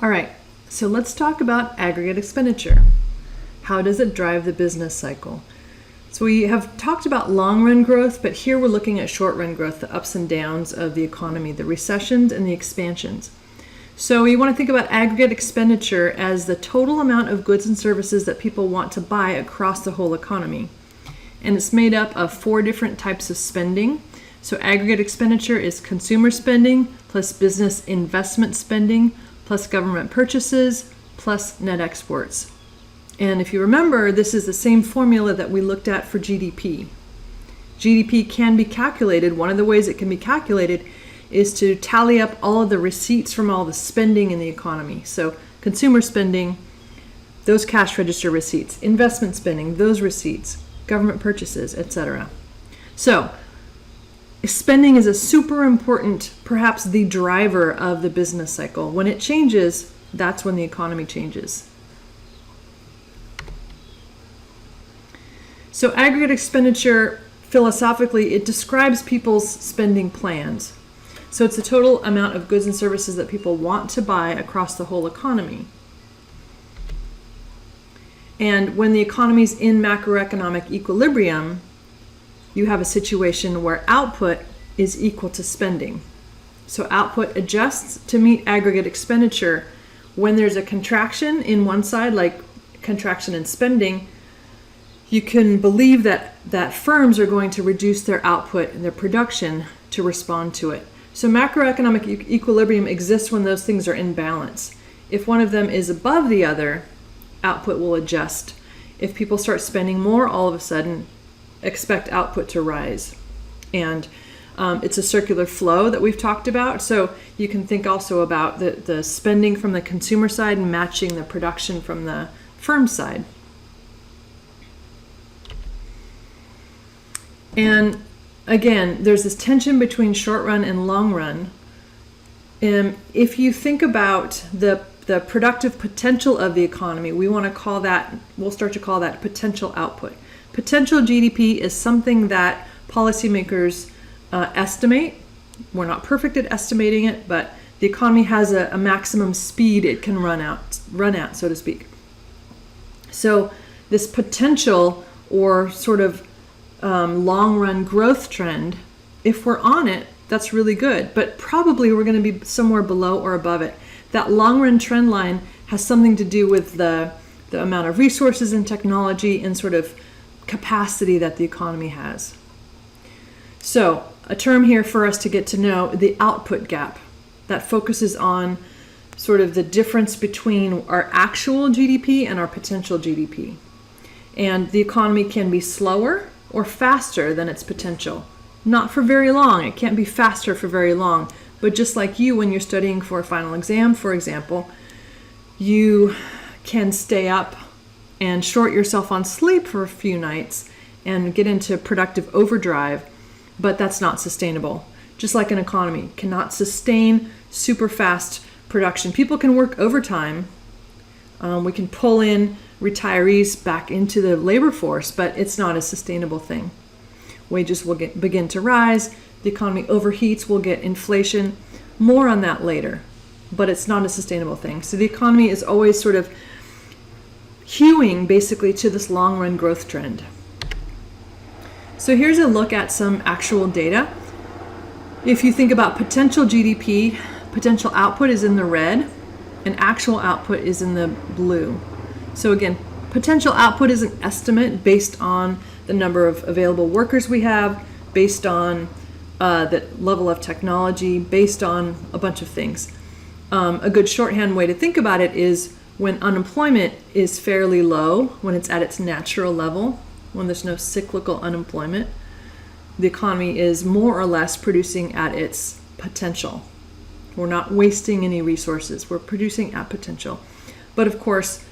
All right, so let's talk about aggregate expenditure. How does it drive the business cycle? So we have talked about long-run growth, but here we're looking at short-run growth, the ups and downs of the economy, the recessions and the expansions. So you want to think about aggregate expenditure as the total amount of goods and services that people want to buy across the whole economy. And it's made up of 4 different types of spending. So aggregate expenditure is consumer spending plus business investment spending plus government purchases plus net exports. And if you remember, this is the same formula that we looked at for GDP. GDP can be calculated. One of the ways it can be calculated is to tally up all of the receipts from all the spending in the economy. So consumer spending, those cash register receipts, investment spending, those receipts, government purchases, etc. So spending is a super important, perhaps the driver of the business cycle. When it changes, that's when the economy changes. So aggregate expenditure, philosophically, it describes people's spending plans. So it's the total amount of goods and services that people want to buy across the whole economy. And when the economy's in macroeconomic equilibrium, you have a situation where output is equal to spending. So output adjusts to meet aggregate expenditure. When there's a contraction in one side, like contraction in spending, you can believe that firms are going to reduce their output and their production to respond to it. So macroeconomic equilibrium exists when those things are in balance. If one of them is above the other, output will adjust. If people start spending more, all of a sudden, expect output to rise. And it's a circular flow that we've talked about. So you can think also about the spending from the consumer side and matching the production from the firm side. And again, there's this tension between short run and long run. If you think about the productive potential of the economy, we'll start to call that potential output. Potential GDP is something that policymakers estimate. We're not perfect at estimating it, but the economy has a maximum speed it can run at, so to speak. So this potential or sort of long-run growth trend, if we're on it, that's really good, but probably we're going to be somewhere below or above it. That long-run trend line has something to do with the amount of resources and technology and sort of capacity that the economy has. So a term here for us to get to know, the output gap, that focuses on sort of the difference between our actual GDP and our potential GDP. And the economy can be slower or faster than its potential. Not for very long. It can't be faster for very long. But just like you, when you're studying for a final exam, for example, you can stay up and short yourself on sleep for a few nights and get into productive overdrive, but that's not sustainable. Just like an economy cannot sustain super fast production. People can work overtime. We can pull in retirees back into the labor force, but it's not a sustainable thing. Wages will begin to rise. The economy overheats. We'll get inflation. More on that later, but it's not a sustainable thing. So the economy is always sort of hewing basically to this long-run growth trend. So here's a look at some actual data. If you think about potential GDP, potential output is in the red, and actual output is in the blue. So again, potential output is an estimate based on the number of available workers we have, based on the level of technology, based on a bunch of things. A good shorthand way to think about it is when unemployment is fairly low, when it's at its natural level, when there's no cyclical unemployment, the economy is more or less producing at its potential. We're not wasting any resources. We're producing at potential. But of course,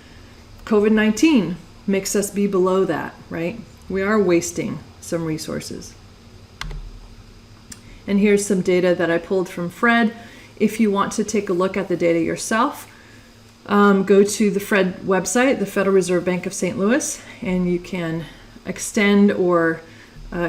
COVID-19 makes us be below that, right? We are wasting some resources. And here's some data that I pulled from Fred. If you want to take a look at the data yourself, go to the Fred website, the Federal Reserve Bank of St. Louis, and you can extend or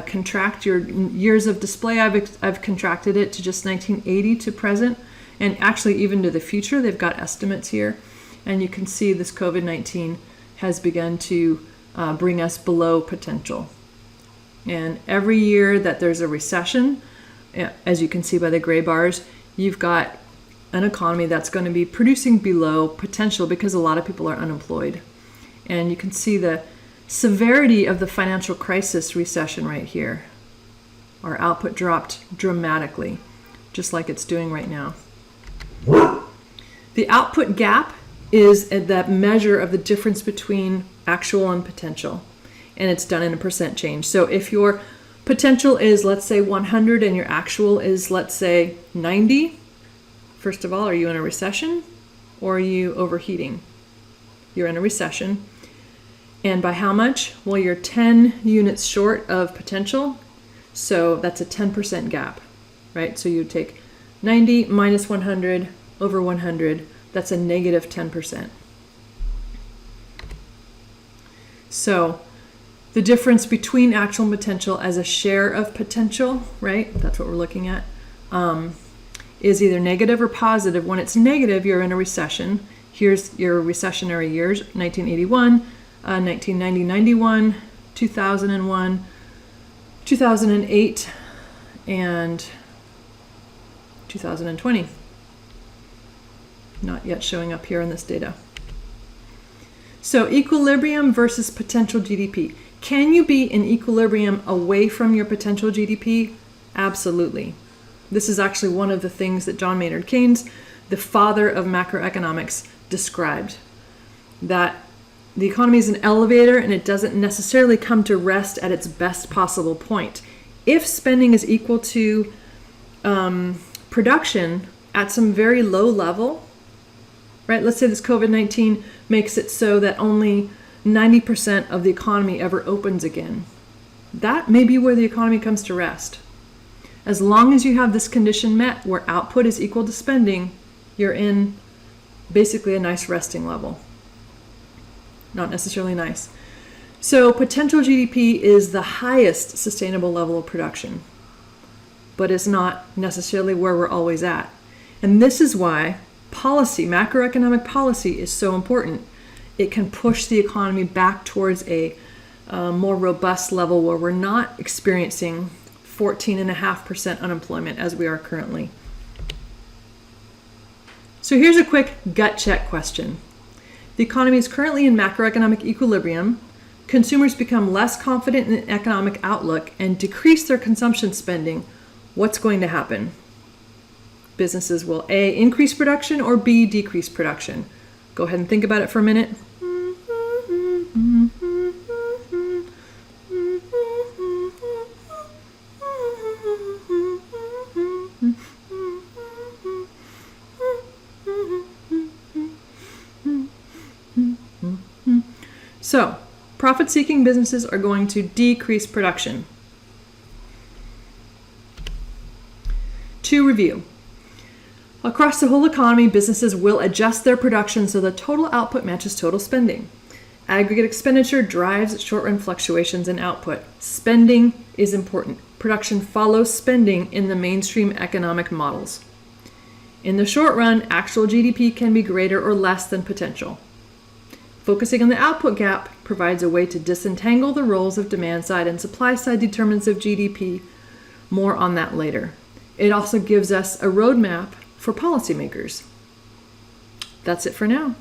contract your years of display. I've contracted it to just 1980 to present, and actually even to the future. They've got estimates here, and you can see this COVID-19 has begun to bring us below potential. And every year that there's a recession, as you can see by the gray bars, you've got an economy that's going to be producing below potential because a lot of people are unemployed. And you can see the severity of the financial crisis recession right here. Our output dropped dramatically, just like it's doing right now. The output gap is that measure of the difference between actual and potential, and it's done in a percent change. So if your potential is, let's say, 100 and your actual is, let's say, 90, first of all, are you in a recession or are you overheating? You're in a recession. And by how much? Well, you're 10 units short of potential, so that's a 10% gap, right? So you take 90 minus 100 over 100, that's a negative 10%. So the difference between actual and potential as a share of potential, right? That's what we're looking at, is either negative or positive. When it's negative, you're in a recession. Here's your recessionary years: 1981, 1990, 91, 2001, 2008, and 2020. Not yet showing up here in this data. So equilibrium versus potential GDP. Can you be in equilibrium away from your potential GDP? Absolutely. This is actually one of the things that John Maynard Keynes, the father of macroeconomics, described. That the economy is an elevator and it doesn't necessarily come to rest at its best possible point. If spending is equal to production at some very low level, right? Let's say this COVID-19 makes it so that only 90% of the economy ever opens again. That may be where the economy comes to rest. As long as you have this condition met where output is equal to spending, you're in basically a nice resting level. Not necessarily nice. So potential GDP is the highest sustainable level of production, but it's not necessarily where we're always at. And this is why policy, macroeconomic policy, is so important. It can push the economy back towards a more robust level where we're not experiencing 14.5% unemployment as we are currently. So here's a quick gut check question. The economy is currently in macroeconomic equilibrium. Consumers become less confident in the economic outlook and decrease their consumption spending. What's going to happen? Businesses will A, increase production, or B, decrease production. Go ahead and think about it for a minute. So, profit-seeking businesses are going to decrease production. To review, across the whole economy, businesses will adjust their production so the total output matches total spending. Aggregate expenditure drives short-run fluctuations in output. Spending is important. Production follows spending in the mainstream economic models. In the short run, actual GDP can be greater or less than potential. Focusing on the output gap provides a way to disentangle the roles of demand side and supply side determinants of GDP. More on that later. It also gives us a roadmap for policymakers. That's it for now.